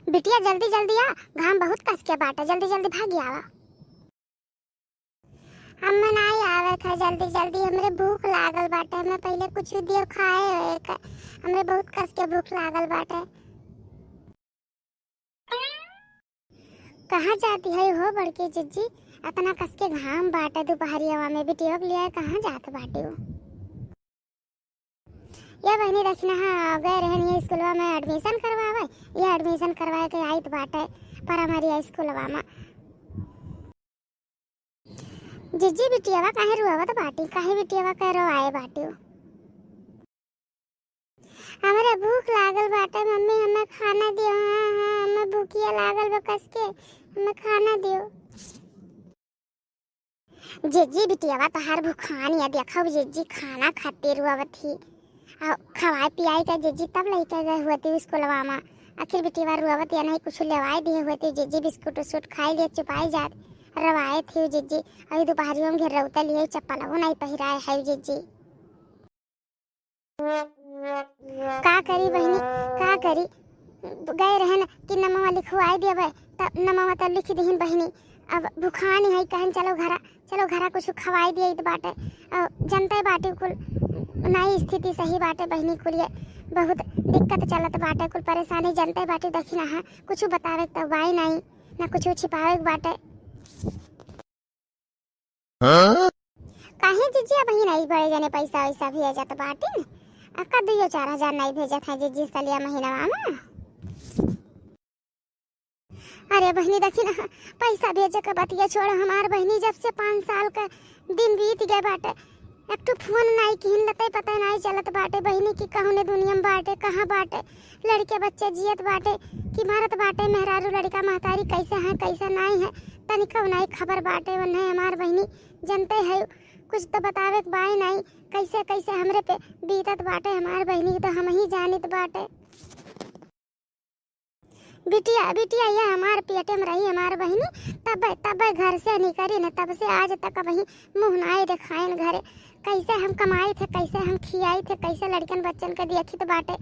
बिटिया जल्दी जल्दी आ, घाम बहुत कस के बाटे, जल्दी जल्दी भागी आवा। अम्मा नहीं आवे था जल्दी जल्दी, हमरे भूख लागल बाटे, हमें पहले कुछ दियो खाए होए का, हमरे बहुत कस के भूख लागल बाटे। कहाँ जाती है हो बड़की जिज्जी, इतना कस के घाम बाटे दोपहरिया में, बिटिया के लिए कहाँ जात बाटे हो? ये बहनी रखना है गए रहनी स्कूलवा में एडमिशन करवावे, ये एडमिशन करवाए के आई बाटे प्राइमरी स्कूलवा में। जिज्जी बिटियावा काहे रुआवत बाटी, काहे बिटियावा कह रोआए बाटी? हमारे भूख लागल बाटे मम्मी, हमें खाना दियो। हाँ हाँ हमें भूखिया लागल बा कस के, हमें खाना दियो। जिज्जी बिटियावा तोहार भूखान या देखो जिज्जी खाना खाती रुआवत ही, खवाए पियाई का जिज्जी तब लेके गए हुए थे स्कूलवा में। आखिर बिटियावा रुआवत या नहीं कुछ लेवाए दिए हुए थे, जिज्जी बिस्कुट उस्कुट खाई लिए चुपाई जात रवाए थे जिज्जी। अभी दोपहरियों में घेर रउता लिए चप्पल वो नहीं पहिराए है जिज्जी। का करी बहनी का करी, गए रहे न कि नमवा लिखवाए दिए तब नमवा तब लिख दीहिन बहनी। अब भूखानी है कहन चलो घरा कुछ खवाए दिए बाटे, जनता बाटे कुल नहीं स्थिति सही बाटे बहनी, कुल ये बहुत दिक्कत चलत बाटे, कुल परेशानी जनता बाटे। देखी ना है कुछ बतावे तो वाई नहीं ना कुछ छिपावे बाटे। काहे जिज्जी अब ही नहीं बड़े जने पैसा वैसा भेजत बाटे, अक्का 2-4 हजार नहीं भेजत है जिज्जी सलिया महीना में। अरे बहनी देखी ना पैसा भेजे के बतिया छोड़, हमार बहनी जब से 5 साल का दिन बीत गए बाटे, एक तो फोन नहीं की हिंदते पता नहीं चलत बाटे बहनी की कहूने दुनिया में बाटे कहाँ बाटे, लड़के बच्चे जियत बाटे कि मारत बाटे, मेहरारू लड़का महतारी कैसे हैं कैसे नहीं है तनिका नहीं खबर बाटे। वो नहीं हमार बहनी जनते है कुछ तो बतावे बाई नहीं, कैसे कैसे हमरे पे बीतत बाटे हमार बहनी तो हम ही जानित बाटे। बिटिया ये हमार पेटे में रही हमार बहनी, तब घर से निकली न, तब से आज तक वही मुँह नहीं दिखाइन घरे, कैसे हम कमाए थे कैसे हम खियाई थे, कैसे लड़कन बच्चन के देखित बाटे,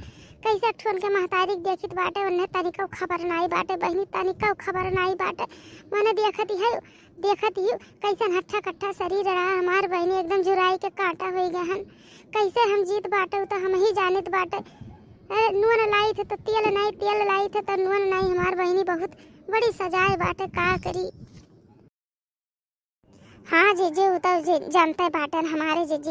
कैसे ठोन के महतारी देखित बाटे, उन्हें तनिका खबर नहीं बाटे बहनी, तनिका खबर नहीं बाटे। मैंने देखत ही कैसे हट्ठा कट्ठा शरीर रहा हमार बहनी, एकदम जुराई के कांटा हो गए हन, कैसे हम जीत बाटे तो हम ही जानित बाटे। नून लाई थे तो तेल नहीं, तेल लाई थे तो नून नहीं, हमार बहनी बहुत बड़ी सजाए बाटे का करी। हाँ जिज्जी तो जानते बाटे हमारे जिज्जी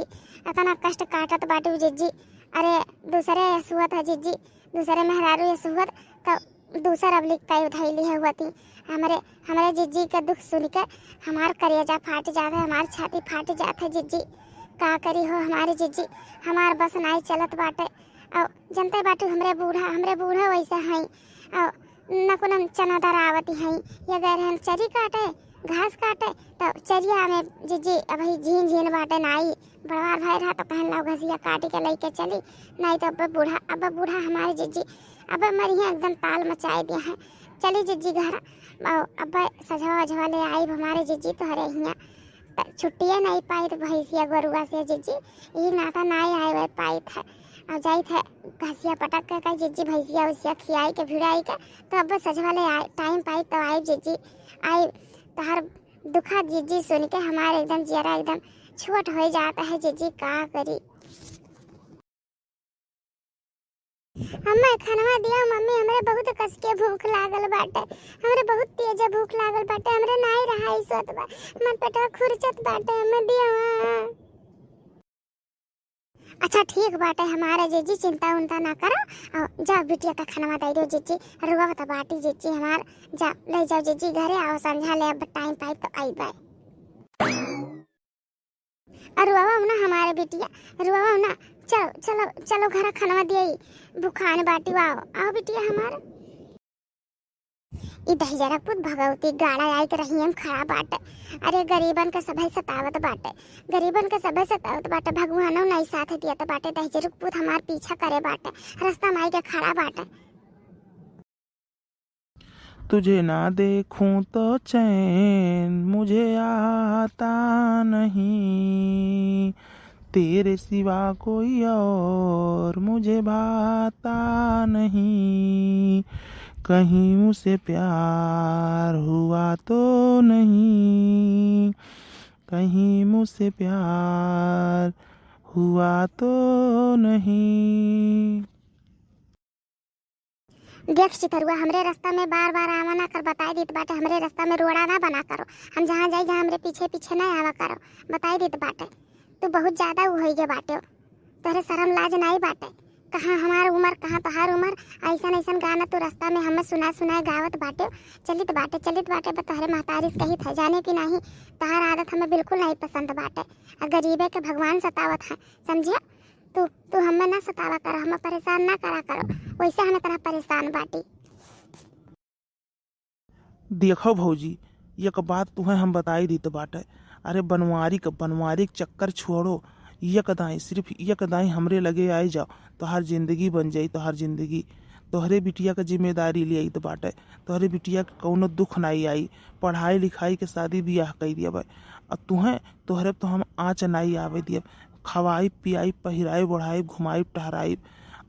इतना कष्ट काटत बाटे जिज्जी। अरे दूसरे सुहत है जिज्जी, दूसरे मेहरारू सुहत तो दूसर अब लिख के उधैली है हुआ थी। हमारे जिज्जी का दुख सुन के हमार करेजा फाट जाता है, हमार छाती फाट जाता है जिज्जी, का करी हो हमारी जिज्जी, हमार बस नहीं चलत बाटे। और जनते बाटे हमरे बूढ़ा वैसे हैं, और न को चना दरावती हैं, ये गए रहन चरी काटे घास काटे तो चरिया में जिज्जी अभी झीन बाटे नाई बड़वार भाई रहा तो कहन लो घसिया काट के लेके चली, नहीं तो अब बूढ़ा हमारे जिज्जी अब मरिया एकदम ताल मचाए दिया है। चली जिज्जी घर अब सजवा ले आई हमारे जिज्जी तो हरे हियाँ छुट्टियाँ नहीं पाई तो भैंसिया गोरुआ से जिज्जी यही नाता नहीं आए हुए पाई था, और जाई थे घसिया पटक के कई जिज्जी भैंसिया उसिया खियाई के भिड़ाई के तो अब सजवा ले आए टाइम पाई तो आई जिज्जी आई तो हर दुखा जिज्जी सुन के हमारे एकदम जरा एकदम छोट हो जाता है जिज्जी का करी। हमें खाना दिया मम्मी, हमरे बहुत कस के भूख लागल बाटे, हमरे बहुत तेज भूख लागल बाटे, हमरे नहीं रहा इसत बा मन पेटवा खुरचत बाटे, हमें दिया। अच्छा ठीक बाटे हमारे जिज्जी चिंता उनता ना करो, और जाओ बिटिया का खाना दे दो जिज्जी, रुआ बता बाटी जिज्जी हमार जा ले जाओ जिज्जी घरे, आओ समझा ले अब टाइम पाई तो आई बाय। रुआ ना हमारे बिटिया रुआ ना, चलो घर खाना दिए भूखान बाटी, आओ बिटिया हमारे इधर जरा पुत भगवती गाड़ा आई के रही हम खड़ा बाटे। अरे गरीबन का सभे सतावत बाटे, गरीबन का सभे सतावत बाटे, भगवानो नहीं साथ दिया तो बाटे दही जरूर पुत हमार पीछा करे बाटे, रास्ता माई के खड़ा बाटे। तुझे ना देखूं तो चैन मुझे आता नहीं, तेरे सिवा कोई और मुझे भाता नहीं, कहीं मुझसे प्यार हुआ तो नहीं, कहीं मुझसे प्यार हुआ तो नहीं। देख चितरुआ, हमरे रास्ता में बार बार आवा ना कर, बताई देत बाटे। हमरे रास्ता में रोड़ा ना बना करो। हम जहाँ जाई जहाँ हमरे पीछे पीछे ना आवा करो, बताई देत बाटे। तू बहुत ज्यादा हो गए बाटे, तोहरे शर्म लाज नहीं बाटे। कहाँ हमार उम्र, कहाँ तोहार उम्र। ऐसा ऐसा गाना तू रास्ता में हमें सुना सुनाए गावत बाटे। चलित बाटे तोहरे महतारिस कही था जाने की नहीं। तोहार आदत हमें बिल्कुल नहीं पसंद बाटे। और गरीबे के भगवान सतावत है, समझिया। तू तू हमें ना सतावा कर, हमें परेशान ना करा करो। वैसे हम इतना परेशान बाटी। देखो भौजी, एक बात तुम्हें हम बताई दी तो बाटे। अरे बनवारी के चक्कर छोड़ो। एक दाई, सिर्फ एक दाई हमरे लगे आई जाओ तो हर जिंदगी बन जाई। तो हर जिंदगी तोहरे बिटिया का जिम्मेदारी ले आई तो बाटे। तोहरे बिटिया के कौनो दुख नहीं आई। पढ़ाई लिखाई के शादी ब्याह कर दिया भाई। और तुम्हें तोहरे तो हम आँच नहीं आवे दिए। खवाई पियाई पहिराई बढ़ाई घुमाई टहराई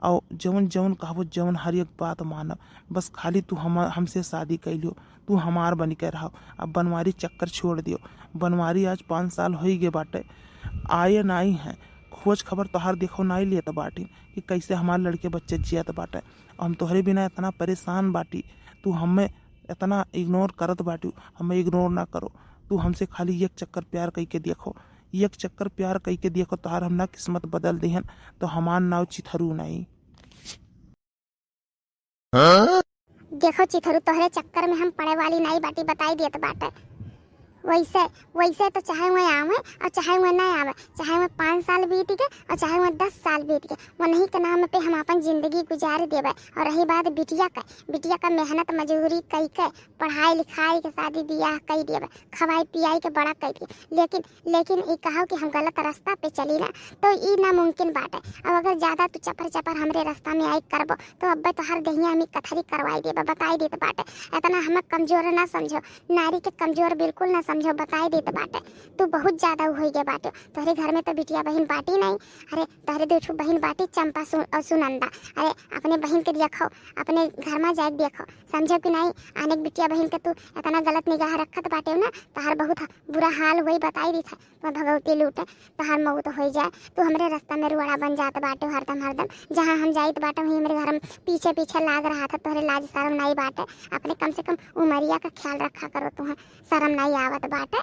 और जवन जवन कहबो जवन हर एक बात मानब। बस खाली तू हमसे शादी कैलियो, तू हमार बन के रहो। अब बनवारी चक्कर छोड़ दियो। बनवारी आज 5 साल हो ही गए बाटे, आए नहीं है। खोज खबर तोहार देखो नहीं लिया तो बाटी कि कैसे हमारे लड़के बच्चे जियत बाटे। और हम तोहरे बिना इतना परेशान बाटी, तू हमें इतना इग्नोर करत बाटी। हमें इग्नोर ना करो। तू हमसे खाली एक चक्कर प्यार कई के देखो, एक चक्कर प्यार कई के देखो। तोहार हम ना किस्मत बदल दिहन तो हमार नाव चिथरू नहीं। देखो चिथरू, तोहरे चक्कर में हम पड़े वाली नहीं बाटी, बताई देत बाटे। वैसे वैसे तो चाहे वह आवे और चाहे वह ना आवे, चाहे वह 5 साल बीत गए और चाहे वह 10 साल बीत गए, वही के नाम पे हम अपन जिंदगी गुजार देवे। और रही बात बिटिया का मेहनत मजदूरी कई के पढ़ाई लिखाई के शादी ब्याह कई देवे, खवाई पियाई के बड़ा कई दिए। लेकिन ये कहो कि हम गलत रास्ता पे चली ना तो ये नामुमकिन बात है। अब अगर ज्यादा तू चपर हमरे रास्ता में आई करबो तो अब तो हर दहिया हमें कथरी करवाई देवे, बताई देत बाटे। इतना हमें कमजोर ना समझो, नारी के कमजोर बिल्कुल ना समझो, बताई देत बाटे। तू बहुत ज्यादा हो गए बाटे। तोहरे घर में तो बिटिया बहन बाटी नहीं। अरे तोहरे 2 बहन बाटी, चंपा और सुनंदा। अरे अपने बहन के देखो, अपने घर में जाके देखो, समझो कि नहीं। आने बिटिया बहन के तू इतना गलत निगाह रखत बाटे ना, तोहार बहुत बुरा हाल हुई, बताई दी था। तो भगवती लूटे तोहार मऊ तो हो जाए। तू हमरे रास्ता में रुआड़ा बन जात बाटे हरदम। जहाँ हम जाइत बाटे वहीं मेरे घर में पीछे पीछे लाग रहा था। तोहरे लाज शर्म नहीं बाटे। अपने कम से कम उमरिया का ख्याल रखा करो, तुम्हें शर्म नहीं आवत बाटे।